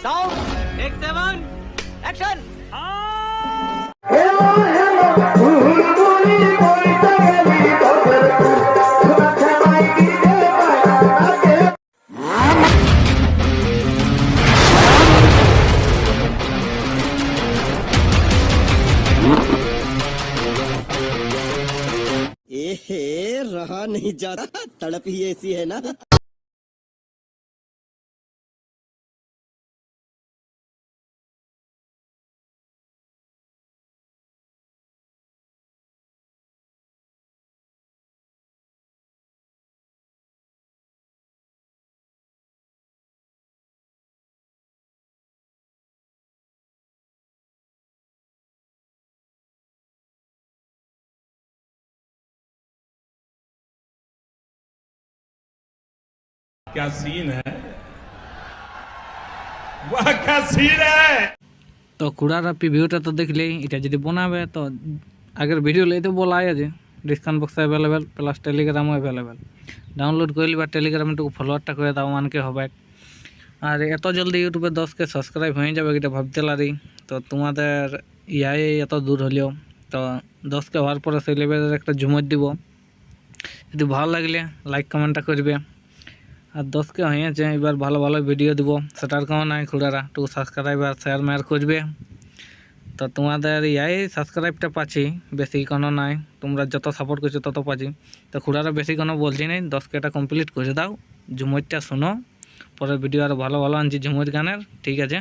Sound take 7 action. रहा नहीं जाता, तड़प ही ऐसी है ना। क्या सीन है, वाह क्या सीन है। तो कुड़ारा प्रिव्यूटा तो देख ली এটা যদি বানাবে তো আগের ভিডিও লইতে বলা আছে ডিসকাউন্ট বক্স अवेलेबल প্লাস টেলিগ্রামও अवेलेबल ডাউনলোড করে লিবা টেলিগ্রামে একটু ফলোয়ারটা করে দাও মানকে হবে আর এত জলদি ইউটিউবে 10কে সাবস্ক্রাইব হয়ে যাবে এটা ভাবতে লারি তো তোমাদের ইয়াই এত দূর হলেও তো 10কে হওয়ার পরে সেই লেভেলের একটা ঝুমর দিব যদি ভালো লাগলে লাইক কমেন্টটা করবে আর 10কে হয়েছে এবার ভালো ভালো ভিডিও দিব সেটার কোনো নাই খুড়ারা একটু সাবস্ক্রাইব আর শেয়ার মেয়ার করবে তো তোমাদের ইয়াই সাবস্ক্রাইবটা পাচ্ছি বেশি কোনো নাই তোমরা যত সাপোর্ট করছো তত পাচ্ছি তো খুড়ারা বেশি কোনো বলছি নাই 10কেটা কমপ্লিট করে দাও ঝুমরটা শোনো পরের ভিডিও আর ভালো ভালো আনছি ঝুমর গানের ঠিক আছে।